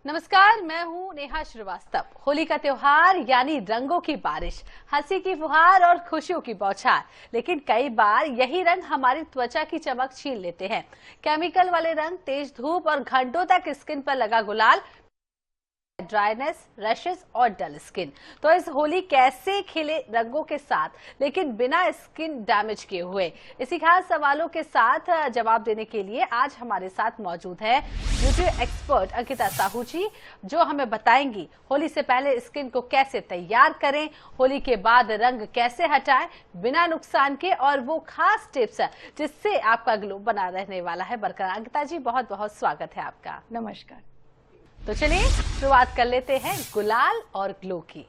नमस्कार, मैं हूं नेहा श्रीवास्तव। होली का त्योहार यानी रंगों की बारिश, हंसी की फुहार और खुशियों की बौछार। लेकिन कई बार यही रंग हमारी त्वचा की चमक छीन लेते हैं। केमिकल वाले रंग, तेज धूप और घंटों तक स्किन पर लगा गुलाल, ड्राइनेस, रैशेस और डल स्किन। तो इस होली कैसे खेले रंगों के साथ लेकिन बिना स्किन डैमेज किए हुए, इसी खास सवालों के साथ जवाब देने के लिए आज हमारे साथ मौजूद है ब्यूटी एक्सपर्ट अंकिता साहू जी, जो हमें बताएंगी होली से पहले स्किन को कैसे तैयार करें, होली के बाद रंग कैसे हटाएं बिना नुकसान के, और वो खास टिप्स जिससे आपका ग्लो बना रहने वाला है बरकरार। अंकिता जी, बहुत बहुत स्वागत है आपका। नमस्कार। तो चलिए शुरुआत कर लेते हैं गुलाल और ग्लो की।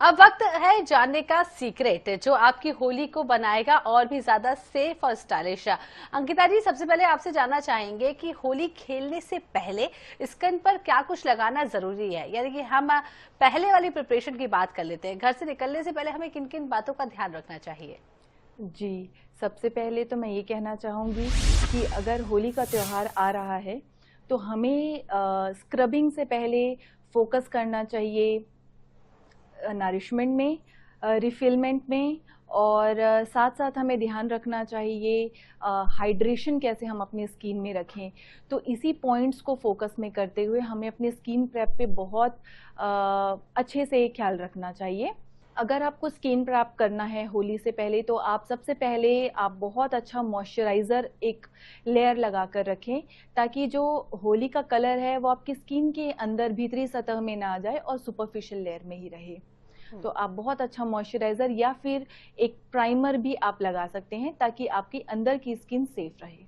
अब वक्त है जानने का सीक्रेट जो आपकी होली को बनाएगा और भी ज्यादा सेफ और स्टाइलिश। अंकिता जी, सबसे पहले आपसे जानना चाहेंगे कि होली खेलने से पहले स्किन पर क्या कुछ लगाना जरूरी है। यानी कि हम पहले वाली प्रिपरेशन की बात कर लेते हैं। घर से निकलने से पहले हमें किन किन बातों का ध्यान रखना चाहिए? जी, सबसे पहले तो मैं ये कहना चाहूँगी कि अगर होली का त्यौहार आ रहा है तो हमें स्क्रबिंग से पहले फोकस करना चाहिए नरिशमेंट में, रिफिलमेंट में, और साथ साथ हमें ध्यान रखना चाहिए हाइड्रेशन कैसे हम अपनी स्किन में रखें। तो इसी पॉइंट्स को फोकस में करते हुए हमें अपनी स्किन प्रेप पे बहुत अच्छे से ख्याल रखना चाहिए। अगर आपको स्किन प्रेप करना है होली से पहले तो आप सबसे पहले बहुत अच्छा मॉइस्चराइज़र एक लेयर लगा कर रखें, ताकि जो होली का कलर है वो आपकी स्किन के अंदर भीतरी सतह में ना आ जाए और सुपरफिशियल लेयर में ही रहे। तो आप बहुत अच्छा मॉइस्चराइज़र या फिर एक प्राइमर भी आप लगा सकते हैं ताकि आपकी अंदर की स्किन सेफ रहे।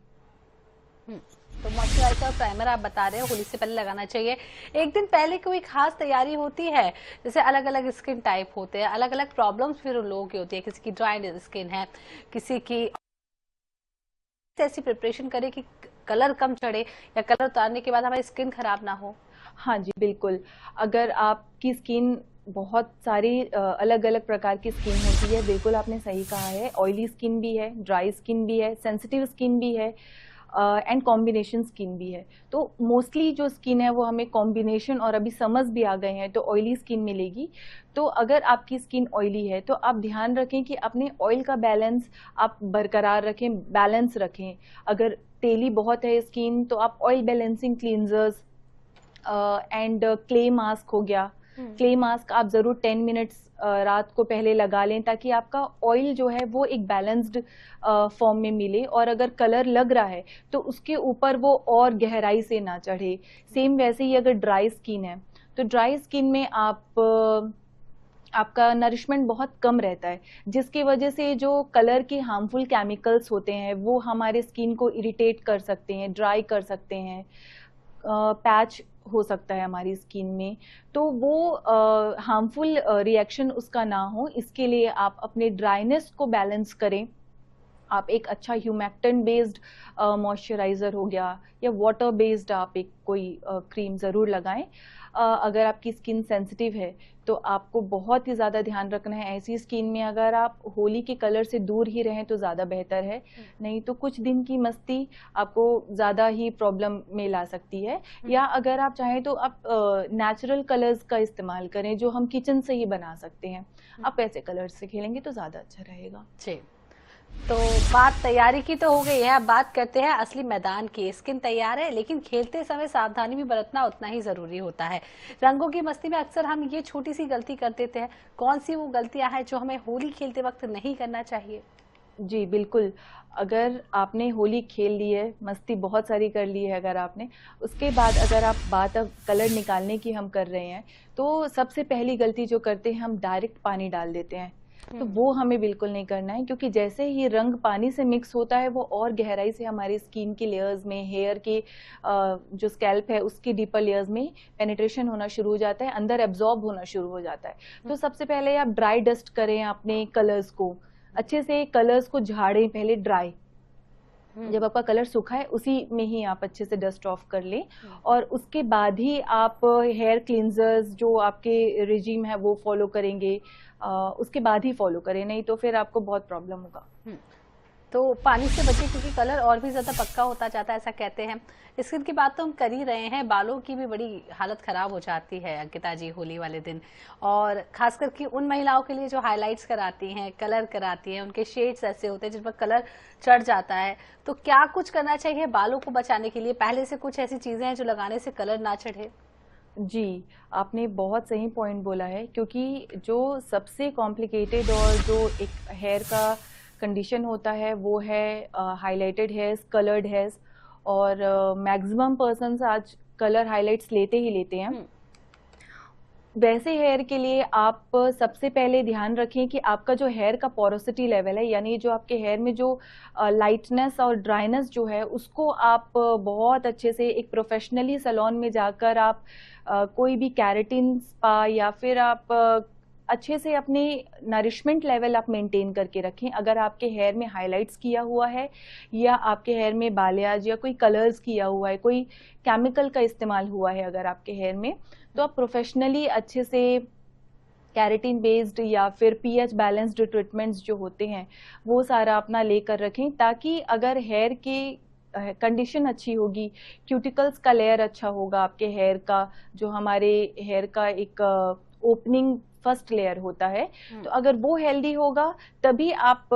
तो मॉइस्चराइजर और प्राइमर आप बता रहे हो होली से पहले लगाना चाहिए। एक दिन पहले कोई खास तैयारी होती है? जैसे अलग अलग स्किन टाइप होते हैं, अलग अलग प्रॉब्लम्स फिर उन लोगों की होती है। किसी की ड्राई स्किन है, किसी की ऐसी प्रिपरेशन करे कि कलर कम चढ़े या कलर उतारने के बाद हमारी स्किन खराब ना हो। हाँ जी, बिल्कुल। अगर आपकी स्किन बहुत सारी अलग अलग प्रकार की स्किन होती है, बिल्कुल आपने सही कहा है। ऑयली स्किन भी है, ड्राई स्किन भी है, सेंसिटिव स्किन भी है एंड कॉम्बिनेशन स्किन भी है। तो मोस्टली जो स्किन है वो हमें कॉम्बिनेशन और अभी समझ भी आ गए हैं तो ऑयली स्किन मिलेगी। तो अगर आपकी स्किन ऑयली है तो आप ध्यान रखें कि अपने ऑयल का बैलेंस आप बरकरार रखें, बैलेंस रखें। अगर तेली बहुत है स्किन तो आप oil balancing cleansers and clay mask हो गया, क्ले मास्क आप जरूर 10 मिनट्स रात को पहले लगा लें ताकि आपका ऑयल जो है वो एक बैलेंस्ड फॉर्म में मिले, और अगर कलर लग रहा है तो उसके ऊपर वो और गहराई से ना चढ़े। सेम वैसे ही अगर ड्राई स्किन है तो ड्राई स्किन में आपका नरिशमेंट बहुत कम रहता है, जिसकी वजह से जो कलर के हार्मफुल केमिकल्स होते हैं वो हमारे स्किन को इरिटेट कर सकते हैं, ड्राई कर सकते हैं, पैच हो सकता है हमारी स्किन में। तो वो हार्मफुल रिएक्शन उसका ना हो, इसके लिए आप अपने ड्राइनेस को बैलेंस करें। आप एक अच्छा ह्यूमेक्टेंट बेस्ड मॉइस्चराइज़र हो गया या वाटर बेस्ड आप एक कोई क्रीम ज़रूर लगाएं। अगर आपकी स्किन सेंसिटिव है तो आपको बहुत ही ज़्यादा ध्यान रखना है। ऐसी स्किन में अगर आप होली के कलर से दूर ही रहें तो ज़्यादा बेहतर है, नहीं तो कुछ दिन की मस्ती आपको ज़्यादा ही प्रॉब्लम में ला सकती है। या अगर आप चाहें तो आप नेचुरल कलर्स का इस्तेमाल करें जो हम किचन से ही बना सकते हैं। आप ऐसे कलर्स से खेलेंगे तो ज़्यादा अच्छा रहेगा। जी, तो बात तैयारी की तो हो गई है, अब बात करते हैं असली मैदान की। स्किन तैयार है लेकिन खेलते समय सावधानी भी बरतना उतना ही जरूरी होता है। रंगों की मस्ती में अक्सर हम ये छोटी सी गलती कर देते हैं। कौन सी वो गलतियां हैं जो हमें होली खेलते वक्त नहीं करना चाहिए? जी बिल्कुल। अगर आपने होली खेल ली है, मस्ती बहुत सारी कर ली है, अगर आपने उसके बाद अगर आप बात अब कलर निकालने की हम कर रहे हैं तो सबसे पहली गलती जो करते हैं हम डायरेक्ट पानी डाल देते हैं। तो वो हमें बिल्कुल नहीं करना है, क्योंकि जैसे ही रंग पानी से मिक्स होता है वो और गहराई से हमारी स्किन की लेयर्स में, हेयर के जो स्कैल्प है उसकी डीपर लेयर्स में पेनिट्रेशन होना शुरू हो जाता है, अंदर एब्जॉर्ब होना शुरू हो जाता है। तो सबसे पहले आप ड्राई डस्ट करें अपने कलर्स को, अच्छे से कलर्स को झाड़ें पहले ड्राई, जब आपका कलर सूखा है उसी में ही आप अच्छे से डस्ट ऑफ कर लें, और उसके बाद ही आप हेयर क्लींजर्स जो आपके रिजीम है वो फॉलो करेंगे, उसके बाद ही फॉलो करें, नहीं तो फिर आपको बहुत प्रॉब्लम होगा। तो पानी से बचे क्योंकि कलर और भी ज्यादा पक्का होता जाता है ऐसा कहते हैं। स्किन की बात तो हम कर ही रहे हैं, बालों की भी बड़ी हालत खराब हो जाती है अंकिता जी होली वाले दिन, और खासकर कि उन महिलाओं के लिए जो हाइलाइट्स कराती हैं, कलर कराती हैं, उनके शेड्स ऐसे होते हैं जिन पर कलर चढ़ जाता है। तो क्या कुछ करना चाहिए बालों को बचाने के लिए? पहले से कुछ ऐसी चीजें हैं जो लगाने से कलर ना चढ़े? जी, आपने बहुत सही पॉइंट बोला है, क्योंकि जो सबसे कॉम्प्लिकेटेड और जो एक हेयर का कंडीशन होता है वो है हाइलाइटेड हेयर्स, कलर्ड हेयर्स, और मैक्सिमम पर्सन्स आज कलर हाइलाइट्स लेते ही लेते हैं। वैसे हेयर के लिए आप सबसे पहले ध्यान रखें कि आपका जो हेयर का पोरोसिटी लेवल है, यानी जो आपके हेयर में जो लाइटनेस और ड्राइनेस जो है उसको आप बहुत अच्छे से एक प्रोफेशनली सैलून में जाकर आप कोई भी कैरेटिन स्पा या फिर आप अच्छे से अपने नरिशमेंट लेवल आप मेंटेन करके रखें। अगर आपके हेयर में हाइलाइट्स किया हुआ है या आपके हेयर में बालियाज या कोई कलर्स किया हुआ है, कोई केमिकल का इस्तेमाल हुआ है अगर आपके हेयर में, तो आप प्रोफेशनली अच्छे से कैरेटिन बेस्ड या फिर पीएच बैलेंस्ड ट्रीटमेंट्स जो होते हैं वो सारा अपना लेकर रखें, ताकि अगर हेयर की कंडीशन अच्छी होगी, क्यूटिकल्स का लेयर अच्छा होगा आपके हेयर का, जो हमारे हेयर का एक ओपनिंग फर्स्ट लेयर होता है, तो अगर वो हेल्दी होगा तभी आप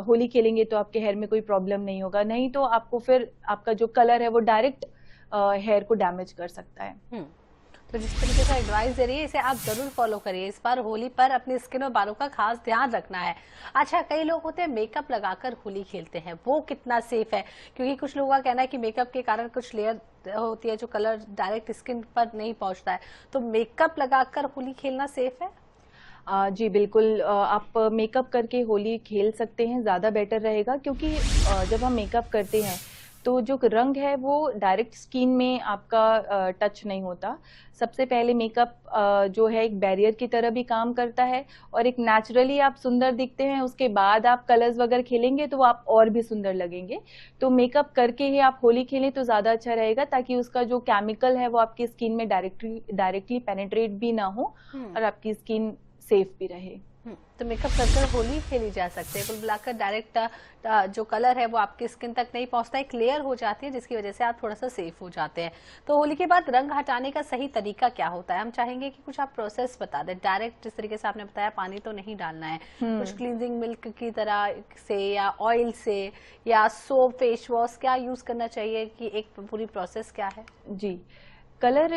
होली खेलेंगे तो आपके हेयर में कोई प्रॉब्लम नहीं होगा, नहीं तो आपको फिर आपका जो कलर है वो डायरेक्ट हेयर को डैमेज कर सकता है। तो जिस तरीके से एडवाइस दे रही है इसे आप जरूर फॉलो करिए। इस बार होली पर अपनी स्किन और बालों का खास ध्यान रखना है। अच्छा, कई लोग होते हैं मेकअप लगाकर होली खेलते हैं, वो कितना सेफ है? क्योंकि कुछ लोगों का कहना है कि मेकअप के कारण कुछ लेयर होती है जो कलर डायरेक्ट स्किन पर नहीं पहुंचता है, तो मेकअप लगाकर होली खेलना सेफ है? जी बिल्कुल, आप मेकअप करके होली खेल सकते हैं, ज़्यादा बेटर रहेगा, क्योंकि जब हम मेकअप करते हैं तो जो रंग है वो डायरेक्ट स्किन में आपका टच नहीं होता। सबसे पहले मेकअप जो है एक बैरियर की तरह भी काम करता है, और एक नेचुरली आप सुंदर दिखते हैं, उसके बाद आप कलर्स वगैरह खेलेंगे तो आप और भी सुंदर लगेंगे। तो मेकअप करके ही आप होली खेलें तो ज़्यादा अच्छा रहेगा, ताकि उसका जो केमिकल है वो आपकी स्किन में डायरेक्टली पेनिट्रेट भी ना हो और आपकी स्किन सेफ भी रहे। तो मेकअप कर होली खेली जा सकती है। कुल मिलाकर डायरेक्ट जो कलर है वो आपकी स्किन तक नहीं पहुंचता है, क्लियर हो जाती है, जिसकी वजह से आप थोड़ा सा सेफ हो जाते हैं। तो होली के बाद रंग हटाने का सही तरीका क्या होता है? हम चाहेंगे कि कुछ आप प्रोसेस बता दें। डायरेक्ट जिस तरीके से आपने बताया पानी तो नहीं डालना है, कुछ क्लींजिंग मिल्क की तरह से या ऑयल से या सोप, फेस वॉश, क्या यूज करना चाहिए कि एक पूरी प्रोसेस क्या है? जी, कलर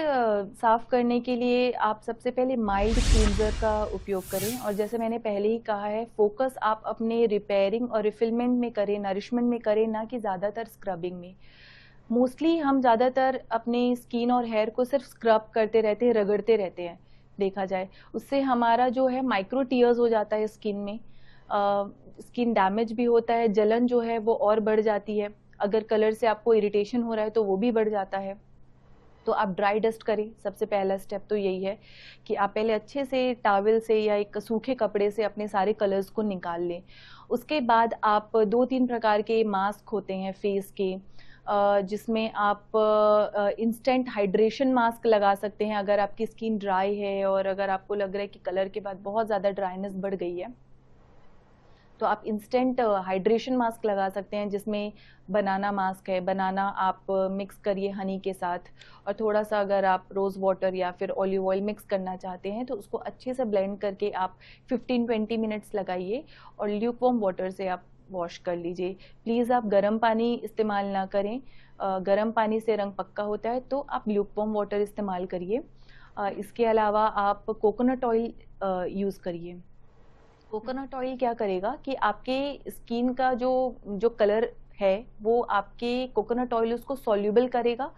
साफ करने के लिए आप सबसे पहले माइल्ड क्लींजर का उपयोग करें, और जैसे मैंने पहले ही कहा है, फोकस आप अपने रिपेयरिंग और रिफिलमेंट में करें, नरिशमेंट में करें, ना कि ज़्यादातर स्क्रबिंग में। मोस्टली हम ज़्यादातर अपने स्किन और हेयर को सिर्फ स्क्रब करते रहते हैं, रगड़ते रहते हैं देखा जाए, उससे हमारा जो है माइक्रो टीयर्स हो जाता है स्किन में, स्किन डैमेज भी होता है, जलन जो है वो और बढ़ जाती है, अगर कलर से आपको इरिटेशन हो रहा है तो वो भी बढ़ जाता है। तो आप ड्राई डस्ट करें। सबसे पहला स्टेप तो यही है कि आप पहले अच्छे से टॉवल से या एक सूखे कपड़े से अपने सारे कलर्स को निकाल लें। उसके बाद आप 2-3 प्रकार के मास्क होते हैं फेस के, जिसमें आप इंस्टेंट हाइड्रेशन मास्क लगा सकते हैं अगर आपकी स्किन ड्राई है और अगर आपको लग रहा है कि कलर के बाद बहुत ज़्यादा ड्राइनेस बढ़ गई है, तो आप इंस्टेंट हाइड्रेशन मास्क लगा सकते हैं, जिसमें बनाना मास्क है, बनाना आप मिक्स करिए हनी के साथ, और थोड़ा सा अगर आप रोज़ वाटर या फिर ऑलिव ऑयल मिक्स करना चाहते हैं तो उसको अच्छे से ब्लेंड करके आप 15-20 मिनट्स लगाइए और ल्यूकवार्म वाटर से आप वॉश कर लीजिए। प्लीज़ आप गर्म पानी इस्तेमाल ना करें, गर्म पानी से रंग पक्का होता है, तो आप ल्यूकवार्म वाटर इस्तेमाल करिए। इसके अलावा आप कोकोनट ऑयल यूज़ करिए। कोकोनट ऑयल क्या करेगा कि आपके स्किन का जो कलर है वो आपके कोकोनट ऑयल उसको सॉल्यूबल करेगा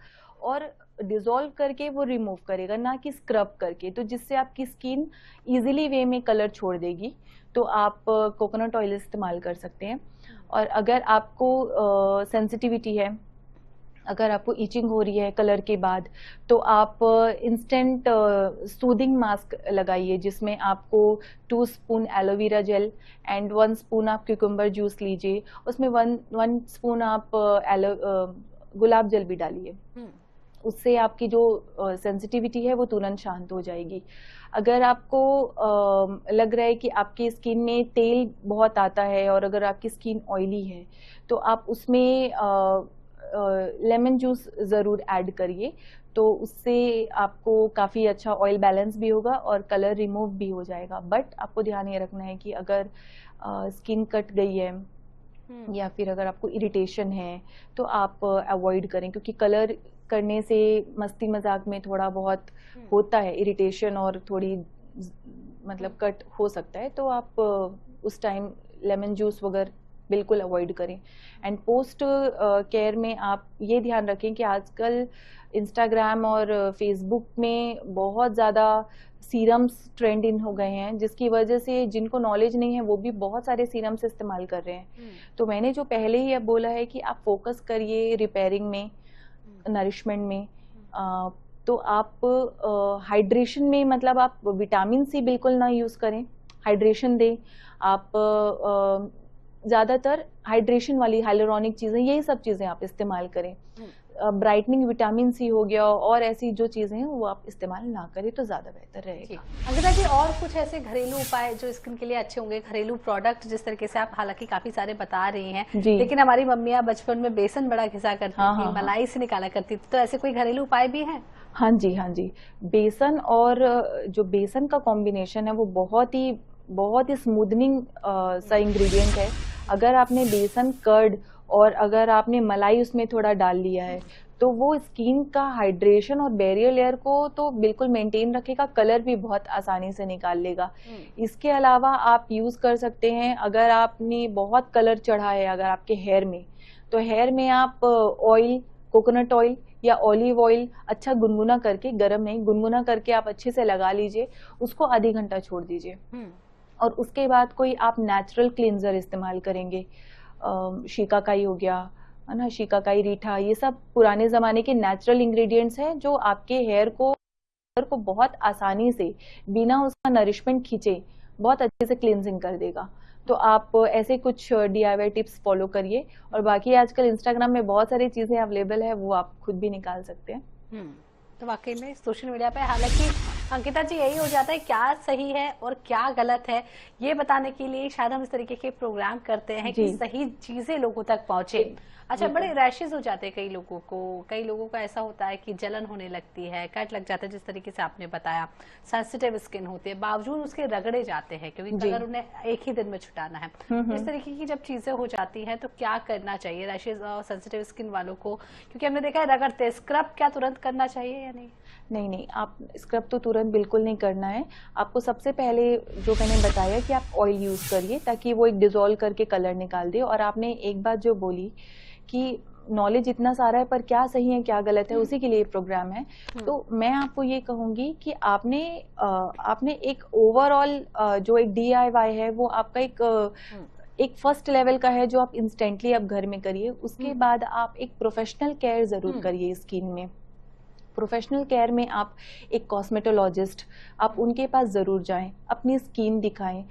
और डिसॉल्व करके वो रिमूव करेगा, ना कि स्क्रब करके, तो जिससे आपकी स्किन इजीली वे में कलर छोड़ देगी। तो आप कोकोनट ऑयल इस्तेमाल कर सकते हैं। और अगर आपको सेंसिटिविटी है, अगर आपको इचिंग हो रही है कलर के बाद, तो आप इंस्टेंट सूदिंग मास्क लगाइए, जिसमें आपको 2 spoon aloe vera gel and 1 spoon आप क्यूकम्बर जूस लीजिए, उसमें 1 स्पून आप गुलाब जल भी डालिए। उससे आपकी जो सेंसिटिविटी है वो तुरंत शांत हो जाएगी। अगर आपको लग रहा है कि आपकी स्किन में तेल बहुत आता है और अगर आपकी स्किन ऑयली है, तो आप उसमें लेमन जूस ज़रूर ऐड करिए, तो उससे आपको काफ़ी अच्छा ऑयल बैलेंस भी होगा और कलर रिमूव भी हो जाएगा। बट आपको ध्यान ये रखना है कि अगर स्किन कट गई है या फिर अगर आपको इरिटेशन है, तो आप अवॉइड करें, क्योंकि कलर करने से मस्ती मजाक में थोड़ा बहुत होता है इरिटेशन और थोड़ी मतलब कट हो सकता है, तो आप उस टाइम लेमन जूस वगैरह बिल्कुल अवॉइड करें। एंड पोस्ट केयर में आप ये ध्यान रखें कि आजकल इंस्टाग्राम और फेसबुक में बहुत ज़्यादा सीरम्स ट्रेंड इन हो गए हैं, जिसकी वजह से जिनको नॉलेज नहीं है वो भी बहुत सारे सीरम्स इस्तेमाल कर रहे हैं। तो मैंने जो पहले ही अब बोला है कि आप फोकस करिए रिपेयरिंग में, नरिशमेंट में। तो आप हाइड्रेशन में, मतलब आप विटामिन सी बिल्कुल ना यूज़ करें, हाइड्रेशन दें आप। ज़्यादातर हाइड्रेशन वाली हाइलोरॉनिक चीज़ें, यही सब चीज़ें आप इस्तेमाल करें। ब्राइटनिंग विटामिन सी हो गया और ऐसी जो चीज़ें हैं वो आप इस्तेमाल ना करें तो ज़्यादा बेहतर रहेगा। अंकिता जी, और कुछ ऐसे घरेलू उपाय जो स्किन के लिए अच्छे होंगे, घरेलू प्रोडक्ट जिस तरीके से आप हालांकि काफी सारे बता रही हैं, लेकिन हमारी मम्मियाँ बचपन में बेसन बड़ा घिसा करती थी, मलाई से निकाला करती थी, तो ऐसे कोई घरेलू उपाय भी हैं? हाँ जी, हाँ जी। बेसन और जो बेसन का कॉम्बिनेशन है वो बहुत ही स्मूदनिंग सा इंग्रेडिएंट है। अगर आपने बेसन, कर्ड और अगर आपने मलाई उसमें थोड़ा डाल लिया है, तो वो स्किन का हाइड्रेशन और बैरियर लेयर को तो बिल्कुल मेंटेन रखेगा, कलर भी बहुत आसानी से निकाल लेगा। इसके अलावा आप यूज कर सकते हैं, अगर आपने बहुत कलर चढ़ा है अगर आपके हेयर में, तो हेयर में आप ऑयल, कोकोनट ऑयल या ऑलिव ऑयल अच्छा गुनगुना करके, गरम नहीं गुनगुना करके आप अच्छे से लगा लीजिए, उसको आधी घंटा छोड़ दीजिए और उसके बाद कोई आप नेचुरल क्लींजर इस्तेमाल करेंगे। शिकाकाई हो गया है ना, शिकाकाई, रीठा, ये सब पुराने ज़माने के नेचुरल इंग्रेडिएंट्स हैं जो आपके हेयर को बहुत आसानी से बिना उसका नरिशमेंट खींचे बहुत अच्छे से क्लींजिंग कर देगा। तो आप ऐसे कुछ DIY टिप्स फॉलो करिए और बाकी आजकल इंस्टाग्राम में बहुत सारी चीज़ें अवेलेबल है, वो आप खुद भी निकाल सकते हैं। तो वाकई में सोशल मीडिया पे हालांकि अंकिता जी यही हो जाता है, क्या सही है और क्या गलत है ये बताने के लिए शायद हम इस तरीके के प्रोग्राम करते हैं कि सही चीजें लोगों तक पहुंचे। अच्छा, बड़े रैशेस हो जाते हैं कई लोगों को ऐसा होता है कि जलन होने लगती है, कट लग जाता है, जिस तरीके से आपने बताया, सेंसिटिव स्किन होती है, बावजूद उसके रगड़े जाते हैं क्योंकि कलर उन्हें एक ही दिन में छुटाना है। इस तरीके की जब चीजें हो जाती हैं तो क्या करना चाहिए रैशेस और सेंसिटिव स्किन वालों को? क्योंकि हमने देखा है रगड़ते, स्क्रब क्या तुरंत करना चाहिए या नहीं? नहीं, आप स्क्रब तो तुरंत बिल्कुल नहीं करना है। आपको सबसे पहले जो मैंने बताया कि आप ऑयल यूज करिए ताकि वो एक डिजोल्व करके कलर निकाल दे। और आपने एक बात जो बोली कि नॉलेज इतना सारा है पर क्या सही है क्या गलत है, उसी के लिए प्रोग्राम है। तो मैं आपको ये कहूंगी कि आपने एक ओवरऑल जो एक DIY है वो आपका एक फर्स्ट लेवल का है जो आप इंस्टेंटली आप घर में करिए। उसके बाद आप एक प्रोफेशनल केयर जरूर करिए स्किन में। प्रोफेशनल केयर में आप एक कॉस्मेटोलॉजिस्ट, आप उनके पास ज़रूर जाएं, अपनी स्किन दिखाएं।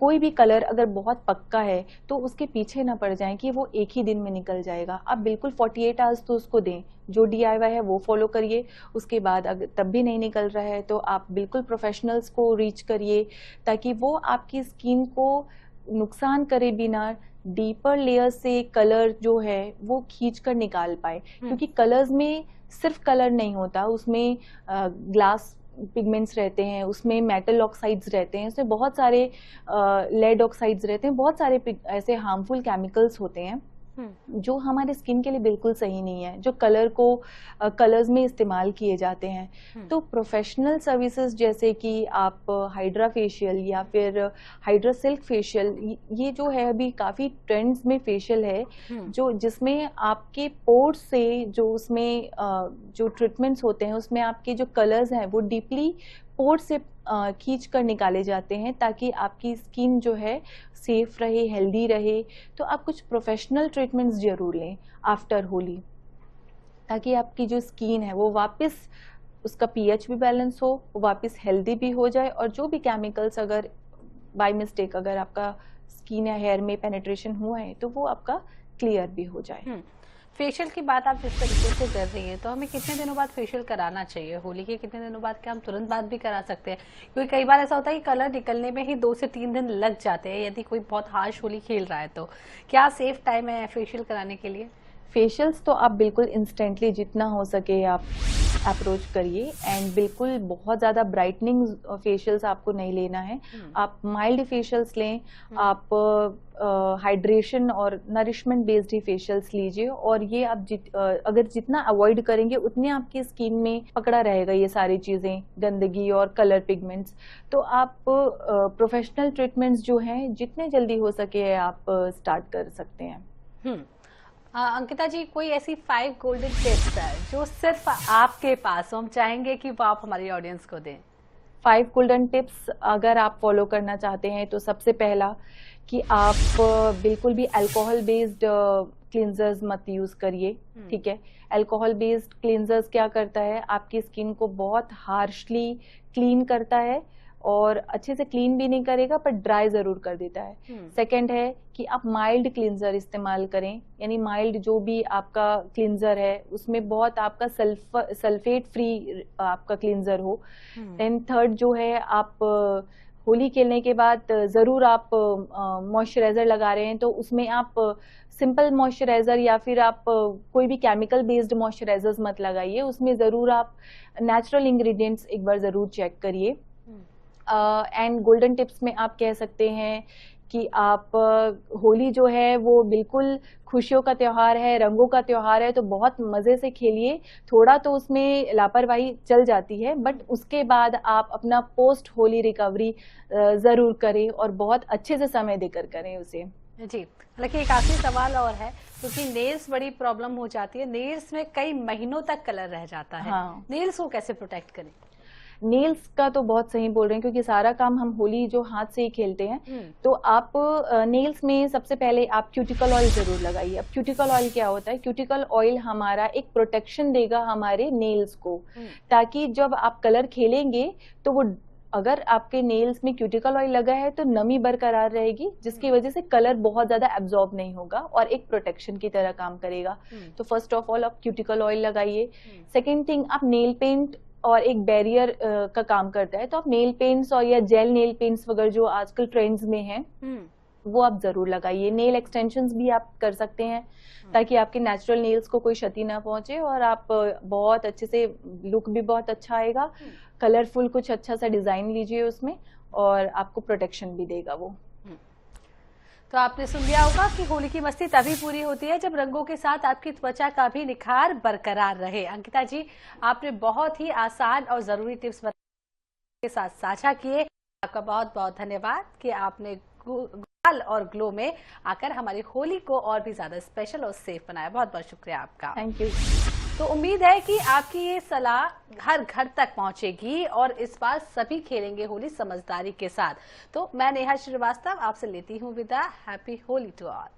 कोई भी कलर अगर बहुत पक्का है तो उसके पीछे ना पड़ जाएं कि वो एक ही दिन में निकल जाएगा। आप बिल्कुल 48 आवर्स तो उसको दें, जो DIY है वो फॉलो करिए। उसके बाद अगर तब भी नहीं निकल रहा है तो आप बिल्कुल प्रोफेशनल्स को रीच करिए ताकि वो आपकी स्किन को नुकसान करे बिना डीपर लेयर से कलर जो है वो खींच कर निकाल पाए। क्योंकि कलर्स में सिर्फ कलर नहीं होता, उसमें ग्लास पिगमेंट्स रहते हैं, उसमें मेटल ऑक्साइड्स रहते हैं, उसमें बहुत सारे लेड ऑक्साइड्स रहते हैं, बहुत सारे ऐसे हार्मफुल केमिकल्स होते हैं जो हमारे स्किन के लिए बिल्कुल सही नहीं है, जो कलर्स में इस्तेमाल किए जाते हैं। तो प्रोफेशनल सर्विसेज जैसे कि आप हाइड्रा फेशियल या फिर हाइड्रा सिल्क फेशियल, ये जो है अभी काफ़ी ट्रेंड्स में फेशियल है जो जिसमें आपके पोर्स से जो उसमें जो ट्रीटमेंट्स होते हैं उसमें आपके जो कलर्स हैं वो डीपली पोर्ट से खींच कर निकाले जाते हैं ताकि आपकी स्किन जो है सेफ रहे, हेल्दी रहे। तो आप कुछ प्रोफेशनल ट्रीटमेंट्स जरूर लें आफ्टर होली ताकि आपकी जो स्किन है वो वापस उसका पीएच भी बैलेंस हो, वो वापस हेल्दी भी हो जाए, और जो भी केमिकल्स अगर बाय मिस्टेक अगर आपका स्किन या हेयर में पेनिट्रेशन हुआ है तो वो आपका क्लियर भी हो जाए। फेशियल की बात आप जिस तरीके से कर रही हैं, तो हमें कितने दिनों बाद फेशियल कराना चाहिए? होली के कितने दिनों बाद? क्या हम तुरंत बाद भी करा सकते हैं? क्योंकि कई बार ऐसा होता है कि कलर निकलने में ही 2 से 3 दिन लग जाते हैं, यदि कोई बहुत हार्श होली खेल रहा है तो क्या सेफ टाइम है फेशियल कराने के लिए? फेशियल्स तो आप बिल्कुल इंस्टेंटली जितना हो सके आप अप्रोच करिए, एंड बिल्कुल बहुत ज़्यादा ब्राइटनिंग फेशियल्स आपको नहीं लेना है। आप माइल्ड फेशियल्स लें, आप हाइड्रेशन और नरिशमेंट बेस्ड ही फेशियल्स लीजिए, और ये आप अगर जितना अवॉइड करेंगे उतने आपकी स्किन में पकड़ा रहेगा ये सारी चीज़ें, गंदगी और कलर पिगमेंट्स। तो आप प्रोफेशनल ट्रीटमेंट्स जो हैं जितने जल्दी हो सके आप स्टार्ट कर सकते हैं। अंकिता जी, कोई ऐसी 5 गोल्डन टिप्स है जो सिर्फ आपके पास हो, हम चाहेंगे कि वो आप हमारी ऑडियंस को दें? 5 गोल्डन टिप्स अगर आप फॉलो करना चाहते हैं तो सबसे पहला कि आप बिल्कुल भी अल्कोहल बेस्ड क्लींजर्स मत यूज करिए, ठीक है। अल्कोहल बेस्ड क्लींजर्स क्या करता है, आपकी स्किन को बहुत हार्शली क्लीन करता है, और अच्छे से क्लीन भी नहीं करेगा पर ड्राई जरूर कर देता है। सेकंड है कि आप माइल्ड क्लींजर इस्तेमाल करें, यानी माइल्ड जो भी आपका क्लींजर है उसमें बहुत आपका सल्फेट फ्री आपका क्लींजर हो। देन थर्ड जो है, आप होली खेलने के बाद जरूर आप मॉइस्चराइजर लगा रहे हैं तो उसमें आप सिंपल मॉइस्चराइजर या फिर आप कोई भी केमिकल बेस्ड मॉइस्चराइजर्स मत लगाइए, उसमें जरूर आप नेचुरल इंग्रेडिएंट्स एक बार जरूर चेक करिए। एंड गोल्डन टिप्स में आप कह सकते हैं कि आप होली जो है वो बिल्कुल खुशियों का त्योहार है, रंगों का त्योहार है, तो बहुत मजे से खेलिए। थोड़ा तो उसमें लापरवाही चल जाती है, बट उसके बाद आप अपना पोस्ट होली रिकवरी जरूर करें और बहुत अच्छे से समय देकर करें उसे। जी, हालांकि एक आखिरी सवाल और है, क्योंकि नेल्स बड़ी प्रॉब्लम हो जाती है, नेल्स में कई महीनों तक कलर रह जाता है। हाँ। नेल्स को कैसे प्रोटेक्ट करें? नेल्स का तो बहुत सही बोल रहे हैं, क्योंकि सारा काम हम होली जो हाथ से ही खेलते हैं, तो आप नेल्स में सबसे पहले आप क्यूटिकल ऑयल जरूर लगाइए। अब क्यूटिकल ऑयल क्या होता है, क्यूटिकल ऑयल हमारा एक प्रोटेक्शन देगा हमारे नेल्स को, ताकि जब आप कलर खेलेंगे तो वो, अगर आपके नेल्स में क्यूटिकल ऑयल लगा है तो नमी बरकरार रहेगी, जिसकी वजह से कलर बहुत ज्यादा एब्जॉर्ब नहीं होगा और एक प्रोटेक्शन की तरह काम करेगा। तो फर्स्ट ऑफ ऑल आप क्यूटिकल ऑयल लगाइए। सेकेंड थिंग, आप नेल पेंट और एक बैरियर का काम करता है, तो आप नेल पेंट्स और या जेल नेल पेंट्स वगैरह जो आजकल ट्रेंड्स में हैं वो आप जरूर लगाइए। नेल एक्सटेंशंस भी आप कर सकते हैं ताकि आपके नेचुरल नेल्स को कोई क्षति ना पहुंचे और आप बहुत अच्छे से, लुक भी बहुत अच्छा आएगा, कलरफुल कुछ अच्छा सा डिजाइन लीजिए उसमें और आपको प्रोटेक्शन भी देगा वो। तो आपने सुन लिया होगा कि होली की मस्ती तभी पूरी होती है जब रंगों के साथ आपकी त्वचा का भी निखार बरकरार रहे। अंकिता जी, आपने बहुत ही आसान और जरूरी टिप्स के साथ साझा किए। आपका बहुत बहुत धन्यवाद कि आपने गुलाल और ग्लो में आकर हमारी होली को और भी ज्यादा स्पेशल और सेफ बनाया। बहुत बहुत शुक्रिया आपका। Thank you. तो उम्मीद है कि आपकी ये सलाह हर घर तक पहुंचेगी और इस बार सभी खेलेंगे होली समझदारी के साथ। तो मैं नेहा श्रीवास्तव आपसे लेती हूँ विदा। Happy Holi to all.